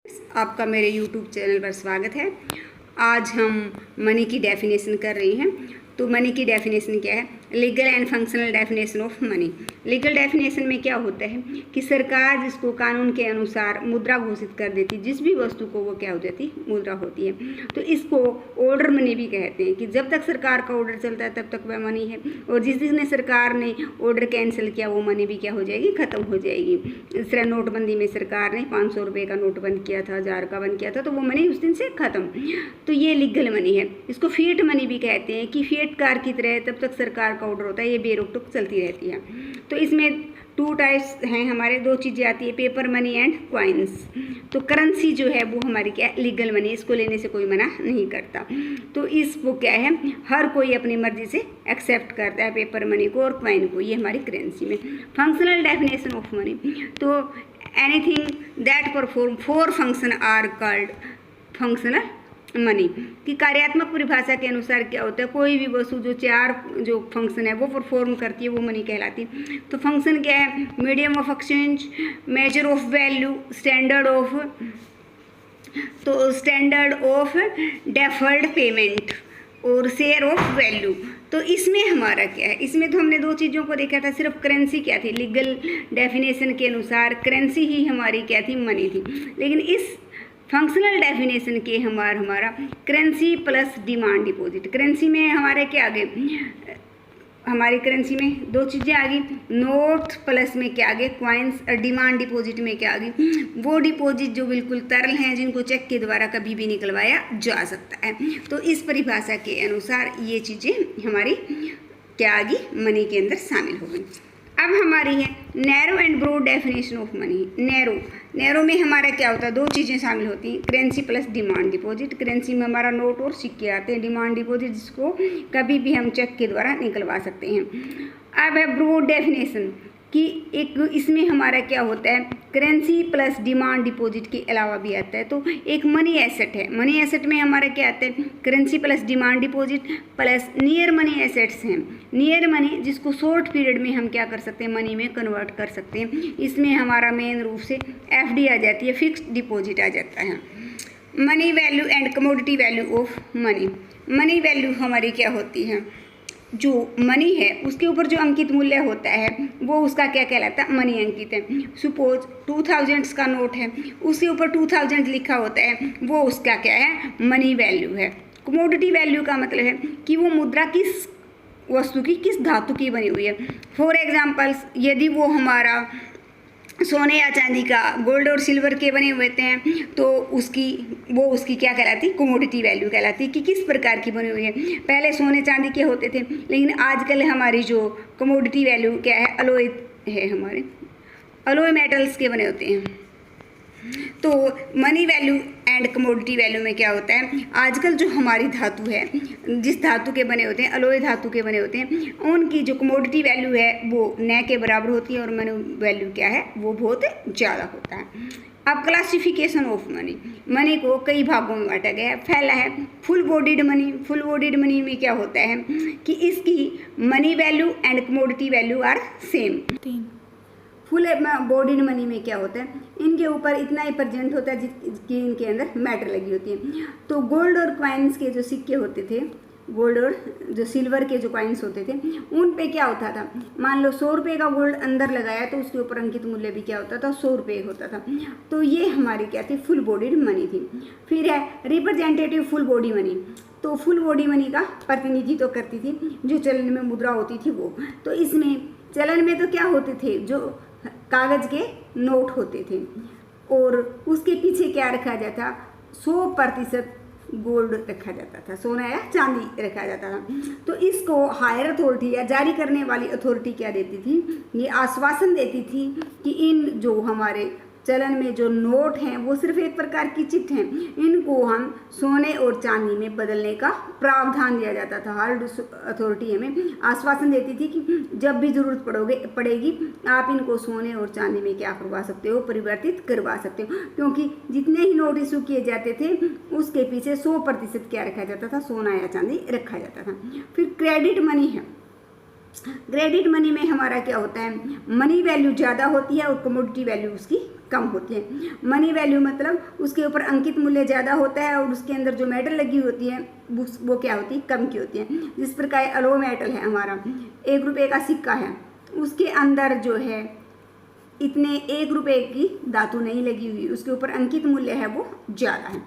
आपका मेरे YouTube channel पर स्वागत है। आज हम मनी की डेफिनेशन कर रहे हैं। तो मनी की डेफिनेशन क्या है? Legal and functional definition of money. Legal definition में क्या होता है कि सरकार जिसको कानून के अनुसार मुद्रा घोषित कर देती, जिस भी वस्तु को वो क्या हो जाती, मुद्रा होती है। तो इसको ऑर्डर मनी भी कहते हैं कि जब तक सरकार का ऑर्डर चलता है तब तक वह मनी है, और जिस दिन सरकार ने ऑर्डर कैंसिल किया वो मनी भी क्या हो जाएगी, ख़त्म हो जाएगी। इस तरह नोटबंदी में सरकार ने 500 रुपये का नोट बंद किया था, 1000 का बंद किया था, तो वो मनी उस दिन से ख़त्म। तो ये लीगल मनी है। इसको फिएट मनी भी कहते हैं कि फिएट कार की तरह जब तक सरकार का ऑर्डर होता है ये बेरोक टोक चलती रहती है। तो इसमें 2 टाइप्स हैं हमारे, 2 चीज़ें आती है, पेपर मनी एंड क्वाइंस। तो करेंसी जो है वो हमारी क्या है, लीगल मनी, इसको लेने से कोई मना नहीं करता। तो इसको क्या है, हर कोई अपनी मर्जी से एक्सेप्ट करता है, पेपर मनी को और क्वाइन को, ये हमारी करेंसी में। फंक्शनल डेफिनेशन ऑफ मनी, तो anything that perform 4 function are called functional money. की कार्यात्मक परिभाषा के अनुसार क्या होता है, कोई भी वस्तु जो 4 जो फंक्शन है वो परफॉर्म करती है वो मनी कहलाती है। तो फंक्शन क्या है, medium of exchange, measure of value, standard of deferred payment और शेयर ऑफ वैल्यू। तो इसमें हमारा क्या है, इसमें तो हमने 2 चीज़ों को देखा था। सिर्फ करेंसी क्या थी, लीगल डेफिनेशन के अनुसार करेंसी ही हमारी क्या थी, मनी थी। लेकिन इस फंक्शनल डेफिनेशन के हमारा currency plus demand deposit, currency में हमारे क्या आ गए, हमारी करेंसी में 2 चीज़ें आ गई, नोट प्लस में क्या आ गए, क्वाइंस, और डिमांड डिपॉजिट में क्या आ गई, वो डिपॉजिट जो बिल्कुल तरल हैं, जिनको चेक के द्वारा कभी भी निकलवाया जा सकता है। तो इस परिभाषा के अनुसार ये चीज़ें हमारी क्या आ गई, मनी के अंदर शामिल हो गई। अब हमारी है narrow and broad definition of money. Narrow में हमारा क्या होता है, 2 चीज़ें शामिल होती हैं, currency plus demand deposit. Currency में हमारा नोट और सिक्के आते हैं, डिमांड डिपॉजिट जिसको कभी भी हम चेक के द्वारा निकलवा सकते हैं। अब है ब्रॉड डेफिनेशन कि एक इसमें हमारा क्या होता है, करेंसी प्लस डिमांड डिपॉजिट के अलावा भी आता है। तो एक मनी एसेट है, मनी एसेट में हमारा क्या आता है, currency plus demand deposit plus near money assets हैं। नियर मनी जिसको शॉर्ट पीरियड में हम क्या कर सकते हैं, मनी में कन्वर्ट कर सकते हैं। इसमें हमारा मेन रूप से एफडी आ जाती है, फिक्स्ड डिपॉजिट आ जाता है। Money value and commodity value of money. Money value हमारी क्या होती है, जो मनी है उसके ऊपर जो अंकित मूल्य होता है वो उसका क्या कहलाता है, मनी अंकित है। सपोज 2000 का नोट है, उसके ऊपर 2000 लिखा होता है, वो उसका क्या है, मनी वैल्यू है। कमोडिटी वैल्यू का मतलब है कि वो मुद्रा किस वस्तु की, किस धातु की बनी हुई है। फॉर एग्जाम्पल्स, यदि वो हमारा सोने या चांदी का, गोल्ड और सिल्वर के बने हुए हैं, तो उसकी क्या कहलाती, कमोडिटी वैल्यू कहलाती कि किस प्रकार की बनी हुई है। पहले सोने चांदी के होते थे, लेकिन आजकल हमारी जो कमोडिटी वैल्यू क्या है, अलॉय है, हमारे अलॉय मेटल्स के बने होते हैं। तो money value and commodity value में क्या होता है, आजकल जो हमारी धातु है, जिस धातु के बने होते हैं, अलॉय धातु के बने होते हैं, उनकी जो कमोडिटी वैल्यू है वो न के बराबर होती है, और मनी वैल्यू क्या है, वो बहुत ज़्यादा होता है। अब क्लासिफिकेशन ऑफ मनी, मनी को कई भागों में बांटा गया है। पहला है full bodied money. Full bodied money में क्या होता है कि इसकी money value and commodity value are same. Full bodied money में क्या होता है, इनके ऊपर इतना ही प्रेजेंट होता है कि इनके अंदर मैटर लगी होती है। तो गोल्ड और क्वाइंस के जो सिक्के होते थे, गोल्ड और जो सिल्वर के जो कॉइन्स होते थे, उन पे क्या होता था, मान लो 100 रुपये का गोल्ड अंदर लगाया तो उसके ऊपर अंकित मूल्य भी क्या होता था, 100 रुपये होता था। तो ये हमारी क्या थी, फुल बॉडीड मनी थी। फिर है रिप्रेजेंटेटिव फुल बॉडी मनी। तो फुल बॉडी मनी का प्रतिनिधित्व तो करती थी जो चलन में मुद्रा होती थी वो। तो इसमें चलन में तो क्या होते थे, जो कागज़ के नोट होते थे, और उसके पीछे क्या रखा जाता, 100% गोल्ड रखा जाता था, सोना या चांदी रखा जाता था। तो इसको हायर अथॉरिटी या जारी करने वाली अथॉरिटी क्या देती थी, ये आश्वासन देती थी कि इन जो हमारे चलन में जो नोट हैं वो सिर्फ एक प्रकार की चिट हैं, इनको हम सोने और चांदी में बदलने का प्रावधान दिया जाता था। हर अथॉरिटी हमें आश्वासन देती थी कि जब भी ज़रूरत पड़ेगी आप इनको सोने और चांदी में क्या करवा सकते हो, परिवर्तित करवा सकते हो। क्योंकि जितने ही नोट इशू किए जाते थे उसके पीछे 100% क्या रखा जाता था, सोना या चांदी रखा जाता था। फिर क्रेडिट मनी है। क्रेडिट मनी में हमारा क्या होता है, मनी वैल्यू ज़्यादा होती है और कमोडिटी वैल्यू उसकी कम होती है। मनी वैल्यू मतलब उसके ऊपर अंकित मूल्य ज़्यादा होता है और उसके अंदर जो मेटल लगी होती है वो क्या होती है, कम की होती है। जिस प्रकार अलो मेटल है हमारा, 1 रुपये का सिक्का है, उसके अंदर जो है इतने 1 रुपये की धातु नहीं लगी हुई, उसके ऊपर अंकित मूल्य है वो ज़्यादा है।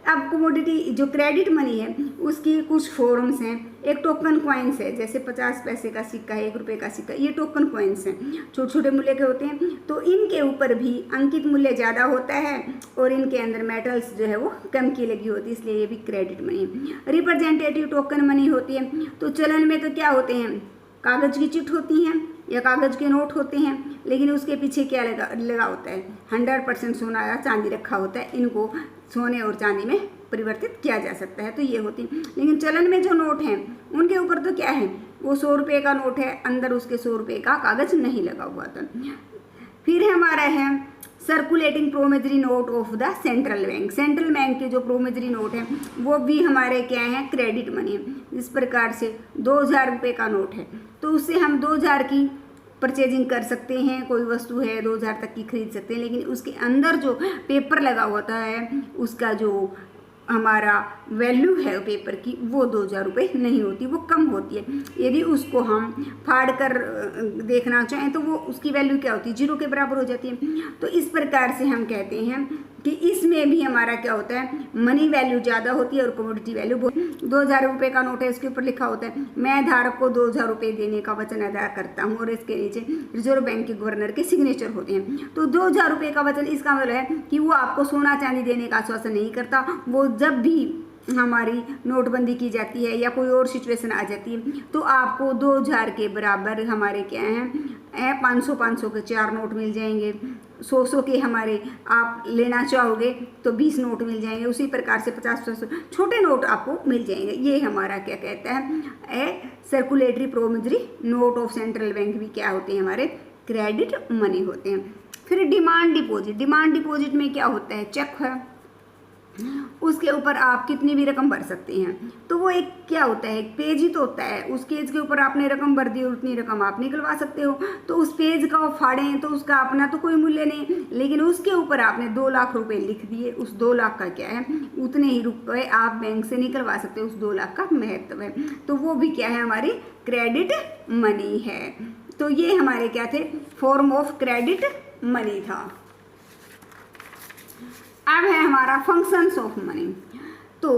अब कमोडिटी जो क्रेडिट मनी है उसकी कुछ फॉर्म्स हैं। एक टोकन कॉइन्स है, जैसे 50 पैसे का सिक्का है, 1 रुपये का सिक्का, ये टोकन कॉइन्स हैं, छोटे छोटे मूल्य के होते हैं। तो इनके ऊपर भी अंकित मूल्य ज़्यादा होता है और इनके अंदर मेटल्स जो है वो कम की लगी होती है, इसलिए ये भी क्रेडिट मनी है। रिप्रेजेंटेटिव टोकन मनी होती है। तो चलन में तो क्या होते हैं, कागज़ की चिट होती हैं या कागज़ के नोट होते हैं, लेकिन उसके पीछे क्या लगा होता है, 100% सोना या चांदी रखा होता है। इनको सोने और चांदी में परिवर्तित किया जा सकता है, तो ये होती है। लेकिन चलन में जो नोट हैं उनके ऊपर तो क्या है, वो 100 रुपये का नोट है, अंदर उसके 100 रुपये का कागज़ नहीं लगा हुआ था। फिर हमारा है circulating promissory note of the central bank. Central bank के जो प्रोमिसरी नोट हैं वो भी हमारे क्या हैं, क्रेडिट मनी है। इस प्रकार से 2000 रुपये का नोट है तो उससे हम 2000 की परचेजिंग कर सकते हैं, कोई वस्तु है 2000 तक की खरीद सकते हैं, लेकिन उसके अंदर जो पेपर लगा होता है उसका जो हमारा वैल्यू है पेपर की वो 2000 रुपये नहीं होती, वो कम होती है। यदि उसको हम फाड़ कर देखना चाहें तो वो उसकी वैल्यू क्या होती है, 0 के बराबर हो जाती है। तो इस प्रकार से हम कहते हैं कि इसमें भी हमारा क्या होता है, मनी वैल्यू ज़्यादा होती है और कमोडिटी वैल्यू 2000 रुपये का नोट है, इसके ऊपर लिखा होता है मैं धारक को 2000 रुपये देने का वचन अदा करता हूँ और इसके नीचे रिजर्व बैंक के गवर्नर के सिग्नेचर होते हैं। तो 2000 रुपये का वचन, इसका मतलब है कि वो आपको सोना चांदी देने का आश्वासन नहीं करता। वो जब भी हमारी नोटबंदी की जाती है या कोई और सिचुएशन आ जाती है तो आपको 2000 के बराबर हमारे क्या हैं 500 के 4 नोट मिल जाएंगे। 100 के हमारे आप लेना चाहोगे तो 20 नोट मिल जाएंगे। उसी प्रकार से 50 छोटे नोट आपको मिल जाएंगे। ये हमारा क्या कहता है, circulatory promissory note of central bank भी क्या होते हैं, हमारे क्रेडिट मनी होते हैं। फिर डिमांड डिपॉजिट। डिमांड डिपॉजिट में क्या होता है, चेक है, उसके ऊपर आप कितनी भी रकम भर सकते हैं। तो वो एक क्या होता है, एक पेज ही तो होता है, उस पेज के ऊपर आपने रकम भर दी और उतनी रकम आप निकलवा सकते हो। तो उस पेज का फाड़ें तो उसका अपना तो कोई मूल्य नहीं, लेकिन उसके ऊपर आपने 2 लाख रुपए लिख दिए, उस 2 लाख का क्या है, उतने ही रुपए आप बैंक से निकलवा सकते हो, उस 2 लाख का महत्व है। तो वो भी क्या है, हमारी क्रेडिट मनी है। तो ये हमारे क्या थे, फॉर्म ऑफ क्रेडिट मनी था। अब है हमारा फंक्शंस ऑफ मनी। तो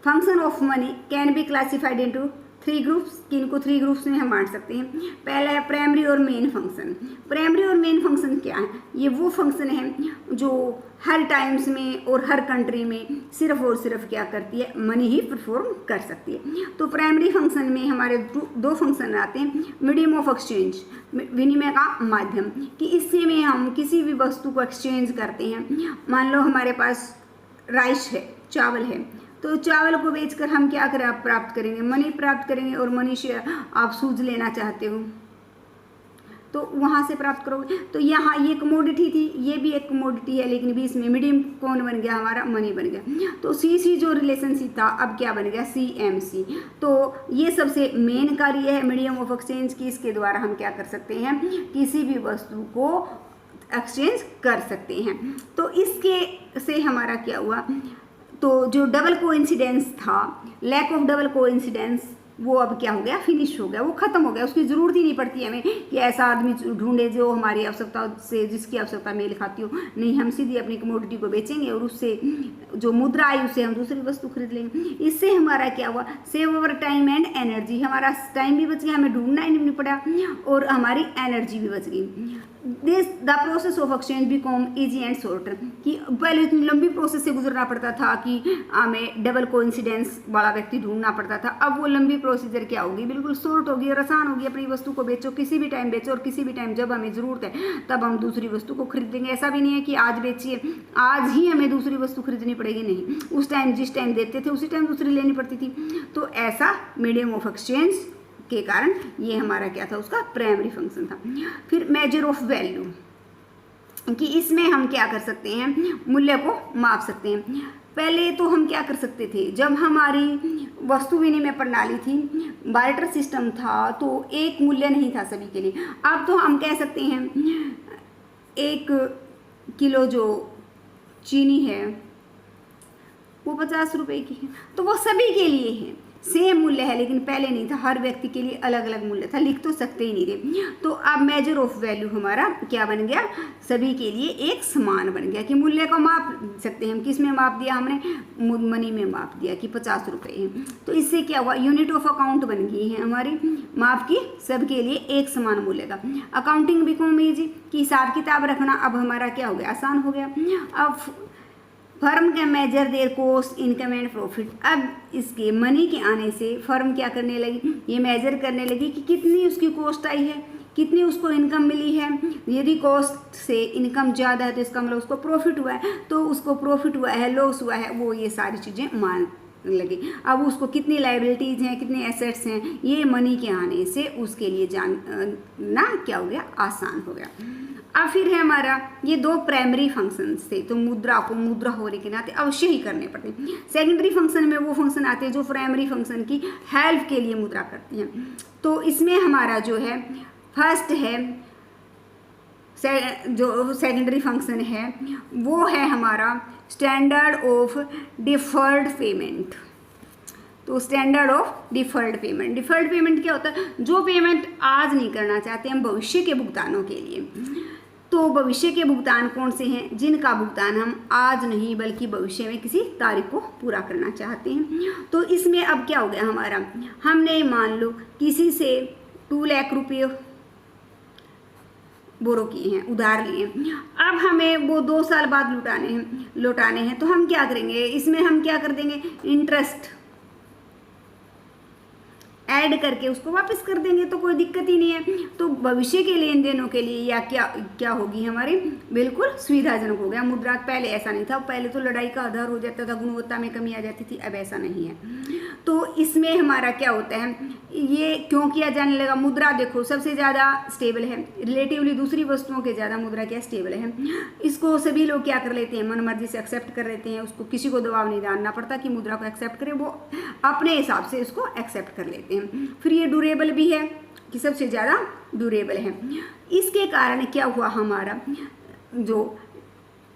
function of money can be classified into 3 groups. किनको 3 ग्रुप्स में हम बांट सकते हैं। पहला है प्राइमरी और मेन फंक्शन। प्राइमरी और मेन फंक्शन क्या है, ये वो फंक्शन है जो हर टाइम्स में और हर कंट्री में सिर्फ और सिर्फ क्या करती है, मनी ही परफॉर्म कर सकती है। तो प्राइमरी फंक्शन में हमारे 2 फंक्शन आते हैं। मीडियम ऑफ एक्सचेंज, विनिमय का माध्यम, कि इससे में हम किसी भी वस्तु को एक्सचेंज करते हैं। मान लो हमारे पास राइस है, चावल है, तो चावल को बेचकर हम क्या प्राप्त करेंगे, मनी प्राप्त करेंगे। और मनी से आप सूज लेना चाहते हो तो वहाँ से प्राप्त करोगे। तो यहाँ ये कमोडिटी थी, ये भी एक कमोडिटी है, लेकिन बीच में मीडियम कौन बन गया, हमारा मनी बन गया। तो सी जो रिलेशनशिप था अब क्या बन गया, CMC। तो ये सबसे मेन कार्य है मीडियम ऑफ एक्सचेंज की। इसके द्वारा हम क्या कर सकते हैं, किसी भी वस्तु को एक्सचेंज कर सकते हैं। तो इसके से हमारा क्या हुआ, तो जो डबल कोइंसिडेंस था, लैक ऑफ डबल कोइंसिडेंस, वो अब क्या हो गया, फिनिश हो गया, वो खत्म हो गया। उसकी ज़रूरत ही नहीं पड़ती हमें कि ऐसा आदमी ढूंढे जो हमारी आवश्यकता से, जिसकी आवश्यकता मेल खाती हो। नहीं, हम सीधी अपनी कमोडिटी को बेचेंगे और उससे जो मुद्रा आई उससे हम दूसरी वस्तु खरीद लेंगे। इससे हमारा क्या हुआ, save over time and energy. हमारा टाइम भी बच गया, हमें ढूंढना ही नहीं पड़ा, और हमारी एनर्जी भी बच गई। This the process of exchange become easy and short, कि पहले इतनी लंबी प्रोसेस से गुजरना पड़ता था कि हमें डबल कोइंसिडेंस वाला व्यक्ति ढूंढना पड़ता था। अब वो लंबी प्रोसीजर क्या होगी, बिल्कुल शॉर्ट होगी और आसान होगी। अपनी वस्तु को बेचो, किसी भी टाइम बेचो, और किसी भी टाइम जब हमें ज़रूरत है तब हम दूसरी वस्तु को खरीदेंगे। ऐसा भी नहीं है कि आज बेचिए आज ही हमें दूसरी वस्तु खरीदनी पड़ेगी, नहीं, उस टाइम जिस टाइम देते थे उसी टाइम दूसरी लेनी पड़ती थी। तो ऐसा मीडियम ऑफ एक्सचेंज के कारण ये हमारा क्या था, उसका प्राइमरी फंक्शन था। फिर मेजर ऑफ वैल्यू, कि इसमें हम क्या कर सकते हैं, मूल्य को माप सकते हैं। पहले तो हम क्या कर सकते थे, जब हमारी वस्तु विनिमय प्रणाली थी, बार्टर सिस्टम था, तो एक मूल्य नहीं था सभी के लिए। अब तो हम कह सकते हैं 1 किलो जो चीनी है वो 50 रुपए की है, तो वो सभी के लिए है, सेम मूल्य है। लेकिन पहले नहीं था, हर व्यक्ति के लिए अलग अलग मूल्य था, लिख तो सकते ही नहीं थे। तो अब मेजर ऑफ वैल्यू हमारा क्या बन गया, सभी के लिए एक समान बन गया कि मूल्य को माप सकते हैं हम। किस में माप दिया हमने, मनी में माप दिया कि 50 रुपये है। तो इससे क्या हुआ, यूनिट ऑफ अकाउंट बन गई है हमारी, माप की सबके लिए एक समान मूल्य का। अकाउंटिंग भी कौन ईजी कि हिसाब किताब रखना अब हमारा क्या हो गया, आसान हो गया। अब firm can measure there cost, income and profit. अब इसके मनी के आने से फर्म क्या करने लगी, ये मेजर करने लगी कि कितनी उसकी कॉस्ट आई है, कितनी उसको इनकम मिली है। यदि कॉस्ट से इनकम ज़्यादा है तो इसका मतलब उसको प्रॉफिट हुआ है, तो उसको प्रॉफिट हुआ है, लॉस हुआ है, वो ये सारी चीज़ें मान लगे। अब उसको कितनी लाइबिलिटीज़ हैं, कितने एसेट्स हैं, ये मनी के आने से उसके लिए जानना क्या हो गया, आसान हो गया। अब फिर है हमारा ये 2 प्राइमरी फंक्शंस थे, तो मुद्रा को मुद्रा होने के नाते अवश्य ही करने पड़ते हैं। सेकेंडरी फंक्शन में वो फंक्शन आते हैं जो प्राइमरी फंक्शन की हेल्प के लिए मुद्रा करती हैं। तो इसमें हमारा जो है फर्स्ट है, जो सेकेंडरी फंक्शन है वो है हमारा स्टैंडर्ड ऑफ डिफर्ड पेमेंट। तो standard of deferred payment, deferred payment क्या होता है, जो पेमेंट आज नहीं करना चाहते हम भविष्य के भुगतानों के लिए। तो भविष्य के भुगतान कौन से हैं, जिनका भुगतान हम आज नहीं बल्कि भविष्य में किसी तारीख को पूरा करना चाहते हैं। तो इसमें अब क्या हो गया हमारा, हमने मान लो किसी से 2 लाख रुपये बोरो किए हैं, उधार लिए, अब हमें वो 2 साल बाद लौटाने हैं। तो हम क्या करेंगे, इसमें हम क्या कर देंगे, इंटरेस्ट ऐड करके उसको वापस कर देंगे, तो कोई दिक्कत ही नहीं है। तो भविष्य के लेन देनों के लिए या क्या होगी हमारी, बिल्कुल सुविधाजनक हो गया। मुद्रा पहले ऐसा नहीं था, पहले तो लड़ाई का आधार हो जाता था, गुणवत्ता में कमी आ जाती थी, अब ऐसा नहीं है। तो इसमें हमारा क्या होता है, ये क्यों किया जाने लगा, मुद्रा देखो सबसे ज़्यादा स्टेबल है, रिलेटिवली दूसरी वस्तुओं के ज़्यादा मुद्रा क्या स्टेबल है। इसको सभी लोग क्या कर लेते हैं, मन मर्जी से एक्सेप्ट कर लेते हैं, उसको किसी को दबाव नहीं डालना पड़ता कि मुद्रा को एक्सेप्ट करे, वो अपने हिसाब से इसको एक्सेप्ट कर लेते हैं। फिर ये ड्यूरेबल भी है कि सबसे ज़्यादा ड्यूरेबल है। इसके कारण क्या हुआ, हमारा जो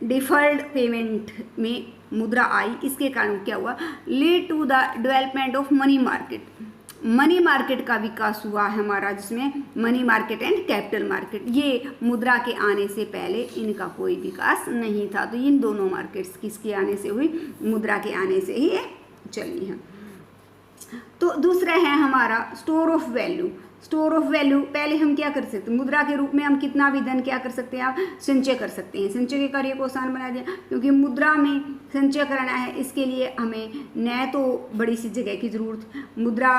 डिफर्ड पेमेंट में मुद्रा आई, इसके कारण क्या हुआ, lead to the development of money market. Money market का विकास हुआ है हमारा, जिसमें money market and capital market, ये मुद्रा के आने से पहले इनका कोई विकास नहीं था। तो इन दोनों मार्केट्स किसके आने से हुई, मुद्रा के आने से ही चली है। तो दूसरा है हमारा store of value. Store of value, पहले हम क्या कर सकते हैं, मुद्रा के रूप में हम कितना भी धन क्या कर सकते हैं, आप संचय कर सकते हैं। संचय के कार्य को आसान बना दिया, क्योंकि मुद्रा में संचय करना है, इसके लिए हमें न तो बड़ी सी जगह की ज़रूरत, मुद्रा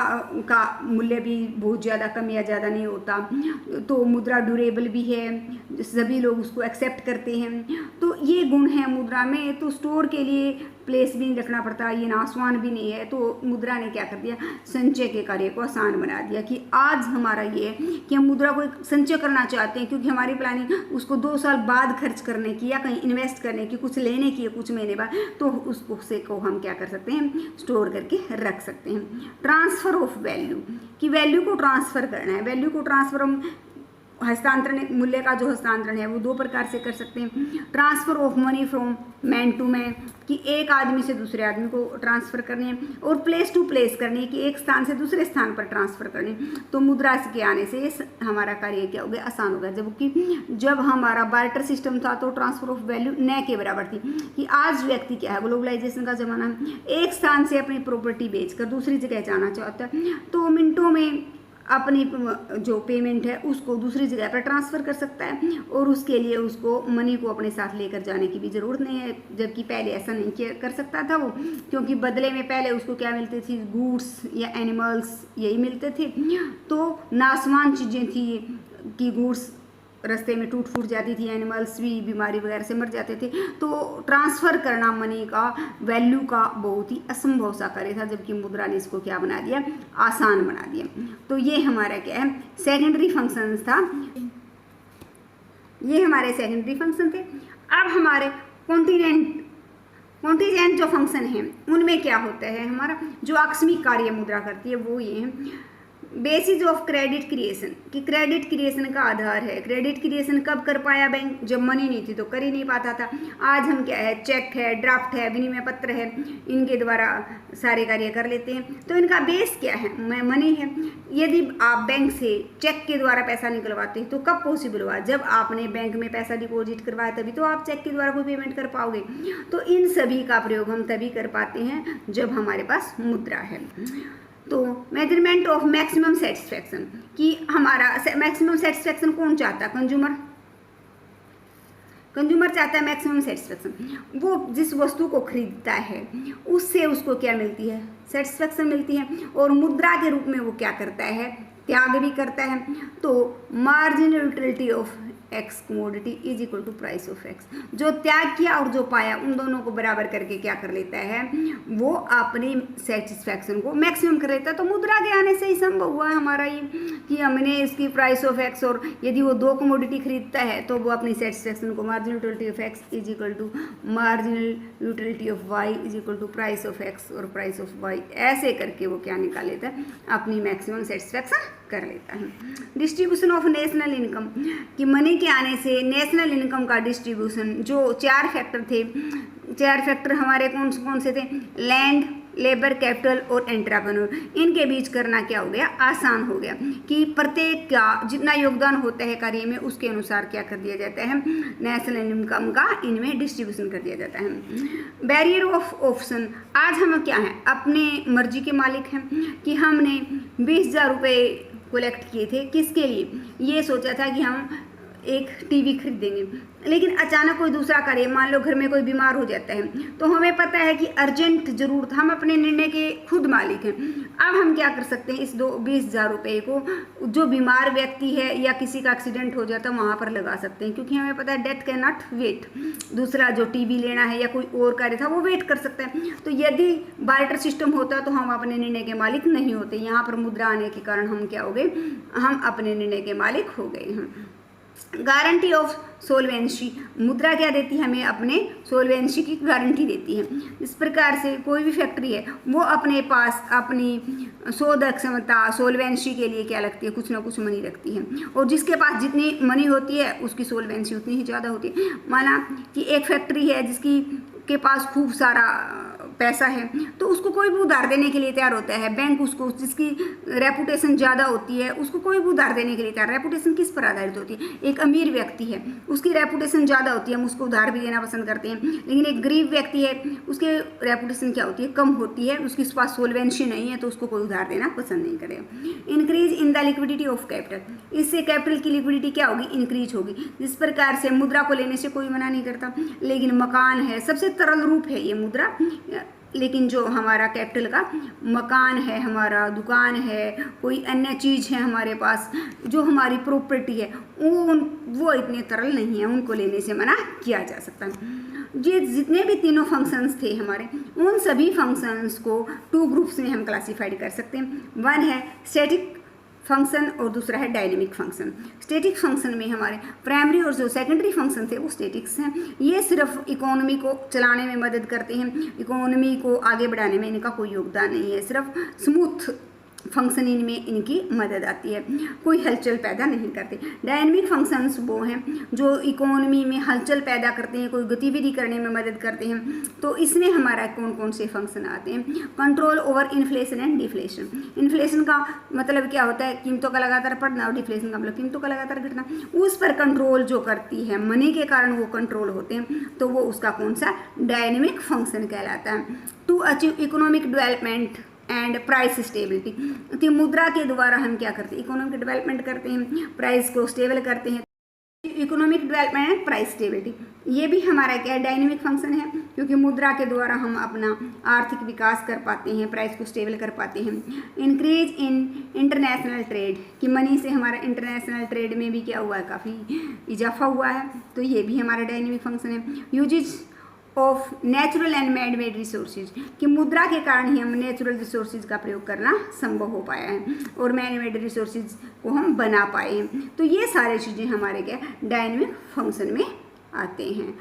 का मूल्य भी बहुत ज़्यादा कम या ज़्यादा नहीं होता, तो मुद्रा ड्यूरेबल भी है, सभी लोग उसको एक्सेप्ट करते हैं। तो ये गुण है मुद्रा में। तो स्टोर के लिए प्लेस भी नहीं रखना पड़ता, ये नासवान भी नहीं है। तो मुद्रा ने क्या कर दिया, संचय के कार्य को आसान बना दिया कि आज हमारा ये है कि हम मुद्रा को संचय करना चाहते हैं, क्योंकि हमारी प्लानिंग उसको 2 साल बाद खर्च करने की या कहीं इन्वेस्ट करने की, कुछ लेने की है कुछ महीने बाद, तो उसको से को हम क्या कर सकते हैं, स्टोर करके रख सकते हैं। ट्रांसफ़र ऑफ वैल्यू, कि वैल्यू को ट्रांसफ़र करना है। वैल्यू को ट्रांसफ़र हम हस्तांतरण, मूल्य का जो हस्तांतरण है वो 2 प्रकार से कर सकते हैं। Transfer of money from man to man, कि एक आदमी से दूसरे आदमी को ट्रांसफ़र करनी है, और प्लेस टू प्लेस करनी है, कि एक स्थान से दूसरे स्थान पर ट्रांसफ़र करनी है। तो मुद्रा के आने से ये हमारा कार्य क्या हो गया, आसान हो गया। जबकि जब हमारा बार्टर सिस्टम था तो ट्रांसफ़र ऑफ वैल्यू न के बराबर थी, कि आज व्यक्ति क्या है, ग्लोबलाइजेशन का ज़माना है, एक स्थान से अपनी प्रॉपर्टी बेचकर दूसरी जगह जाना चाहता है, तो मिनटों में अपनी जो पेमेंट है उसको दूसरी जगह पर ट्रांसफ़र कर सकता है, और उसके लिए उसको मनी को अपने साथ लेकर जाने की भी ज़रूरत नहीं है। जबकि पहले ऐसा नहीं कर सकता था वो, क्योंकि बदले में पहले उसको क्या मिलती थी, गूड्स या एनिमल्स यही मिलते थे। तो नासवान चीज़ें थी कि गूड्स रास्ते में टूट फूट जाती थी, एनिमल्स भी बीमारी वगैरह से मर जाते थे। तो ट्रांसफ़र करना मनी का, वैल्यू का बहुत ही असंभव सा कार्य था, जबकि मुद्रा ने इसको क्या बना दिया, आसान बना दिया। तो ये हमारा क्या है, सेकेंडरी फंक्शंस था, ये हमारे सेकेंडरी फंक्शन थे। अब हमारे कॉन्टिनेंट कॉन्टीजेंट जो फंक्शन है उनमें क्या होता है हमारा, जो आकस्मिक कार्य मुद्रा करती है वो ये है बेसिस ऑफ क्रेडिट क्रिएशन, कि क्रेडिट क्रिएशन का आधार है। क्रेडिट क्रिएशन कब कर पाया बैंक, जब मनी नहीं थी तो कर ही नहीं पाता था। आज हम क्या है, चेक है, ड्राफ्ट है, विनिमय पत्र है, इनके द्वारा सारे कार्य कर लेते हैं। तो इनका बेस क्या है, मनी है। यदि आप बैंक से चेक के द्वारा पैसा निकलवाते हैं तो कब पॉसिबल हुआ, जब आपने बैंक में पैसा डिपॉजिट करवाया तभी तो आप चेक के द्वारा कोई पेमेंट कर पाओगे। तो इन सभी का प्रयोग हम तभी कर पाते हैं जब हमारे पास मुद्रा है। तो मेजरमेंट ऑफ मैक्सिमम सेटिस्फैक्शन, कि हमारा मैक्सिमम सेटिस्फैक्शन कौन चाहता है, कंज्यूमर चाहता है मैक्सिमम सेटिस्फैक्शन। वो जिस वस्तु को खरीदता है उससे उसको क्या मिलती है, सेटिस्फैक्शन मिलती है। और मुद्रा के रूप में वो क्या करता है, त्याग भी करता है। तो marginal utility of X commodity is equal to price of X, जो त्याग किया और जो पाया उन दोनों को बराबर करके क्या कर लेता है, वो अपनी सेटिस्फैक्शन को मैक्सिमम कर लेता है। तो मुद्रा के आने से ही संभव हुआ है हमारा ये, कि हमने इसकी प्राइस ऑफ एक्स, और यदि वो 2 कमोडिटी खरीदता है तो वो अपनी सेटिस्फैक्शन को marginal utility of X is equal to marginal utility of Y is equal to price of X और प्राइस ऑफ वाई, ऐसे करके वो क्या निकाल लेता है, अपनी मैक्सिमम सेटिस्फैक्शन कर लेता है। डिस्ट्रीब्यूशन ऑफ नेशनल इनकम, कि मनी के आने से नेशनल इनकम का डिस्ट्रीब्यूशन, जो 4 फैक्टर थे, 4 फैक्टर हमारे कौन कौन से थे, लैंड, लेबर, कैपिटल और एंटरप्रेन्योर, इनके बीच करना क्या हो गया, आसान हो गया। कि प्रत्येक का जितना योगदान होता है कार्य में उसके अनुसार क्या कर दिया जाता है, नेशनल इनकम का इनमें डिस्ट्रीब्यूशन कर दिया जाता है। बैरियर ऑफ ऑप्शन, आज हम क्या हैं, अपने मर्जी के मालिक हैं। कि हमने 20,000 रुपये कलेक्ट किए थे, किसके लिए, ये सोचा था कि हम एक टीवी खरीदेंगे, लेकिन अचानक कोई दूसरा कार्य, मान लो घर में कोई बीमार हो जाता है, तो हमें पता है कि अर्जेंट जरूरत, हम अपने निर्णय के खुद मालिक हैं। अब हम क्या कर सकते हैं, इस 20,000 रुपये को जो बीमार व्यक्ति है या किसी का एक्सीडेंट हो जाता है वहाँ पर लगा सकते हैं, क्योंकि हमें पता है डेथ कैन नॉट वेट। दूसरा जो टीवी लेना है या कोई और कार्य था वो वेट कर सकता है। तो यदि बार्टर सिस्टम होता तो हम अपने निर्णय के मालिक नहीं होते। यहाँ पर मुद्रा आने के कारण हम क्या हो गए, हम अपने निर्णय के मालिक हो गए हैं। गारंटी ऑफ सोलवेंसी, मुद्रा क्या देती है, हमें अपने सोलवेंसी की गारंटी देती है। इस प्रकार से कोई भी फैक्ट्री है वो अपने पास अपनी शोध क्षमता, सोलवेंसी के लिए क्या लगती है, कुछ ना कुछ मनी रखती है। और जिसके पास जितनी मनी होती है उसकी सोलवेंसी उतनी ही ज़्यादा होती है। माना कि एक फैक्ट्री है जिसकी के पास खूब सारा पैसा है, तो उसको कोई भी उधार देने के लिए तैयार होता है। बैंक उसको, जिसकी रेपुटेशन ज़्यादा होती है उसको कोई भी उधार देने के लिए तैयार। रेपुटेशन किस पर आधारित होती है, एक अमीर व्यक्ति है उसकी रेपुटेशन ज़्यादा होती है, हम उसको उधार भी देना पसंद करते हैं। लेकिन एक गरीब व्यक्ति है उसके रेपुटेशन क्या होती है, कम होती है, उसके पास सोलवेंसी नहीं है, तो उसको कोई उधार देना पसंद नहीं करेगा। Increase in the liquidity of capital, इससे कैपिटल की लिक्विडिटी क्या होगी, इंक्रीज होगी। जिस प्रकार से मुद्रा को लेने से कोई मना नहीं करता, लेकिन मकान है, सबसे तरल रूप है ये मुद्रा, लेकिन जो हमारा कैपिटल का मकान है, हमारा दुकान है, कोई अन्य चीज़ है हमारे पास, जो हमारी प्रॉपर्टी है, वो इतने तरल नहीं है, उनको लेने से मना किया जा सकता है। ये जितने भी तीनों फंक्शंस थे हमारे, उन सभी फंक्शंस को 2 ग्रुप्स में हम क्लासीफाइड कर सकते हैं। वन है स्टैटिक फंक्शन और दूसरा है डायनेमिक फंक्शन। स्टैटिक फंक्शन में हमारे प्राइमरी और जो सेकेंडरी फंक्शन थे वो स्टैटिक्स हैं। ये सिर्फ इकोनॉमी को चलाने में मदद करते हैं, इकोनॉमी को आगे बढ़ाने में इनका कोई योगदान नहीं है, सिर्फ स्मूथ फंक्शनिंग में इनकी मदद आती है, कोई हलचल पैदा नहीं करते। डायनेमिक फंक्शंस वो हैं जो इकोनॉमी में हलचल पैदा करते हैं, कोई गतिविधि करने में मदद करते हैं। तो इसमें हमारा कौन कौन से फंक्शन आते हैं, control over inflation and deflation. Inflation का मतलब क्या होता है, कीमतों का लगातार बढ़ना, और डिफ्लेशन का मतलब कीमतों का लगातार घटना। उस पर कंट्रोल जो करती है, मनी के कारण वो कंट्रोल होते हैं, तो वो उसका कौन सा, डायनेमिक फंक्शन कहलाता है। To achieve economic development and price stability, तो मुद्रा के द्वारा हम क्या करते हैं, इकोनॉमिक डेवलपमेंट करते हैं, प्राइस को स्टेबल करते हैं। Economic development and price stability, ये भी हमारा क्या है, डायनेमिक फंक्शन है, क्योंकि मुद्रा के द्वारा हम अपना आर्थिक विकास कर पाते हैं, प्राइस को स्टेबल कर पाते हैं। इंक्रीज इन इंटरनेशनल ट्रेड, कि मनी से हमारा इंटरनेशनल ट्रेड में भी क्या हुआ है, काफ़ी इजाफा हुआ है, तो ये भी हमारा डायनेमिक फंक्शन है। Uses of natural and man made resources, कि मुद्रा के कारण ही हम नेचुरल रिसोर्सेज का प्रयोग करना संभव हो पाया है और मैन मेड रिसोर्सेज को हम बना पाए हैं। तो ये सारी चीज़ें हमारे क्या डायनेमिक फंक्शन में आते हैं।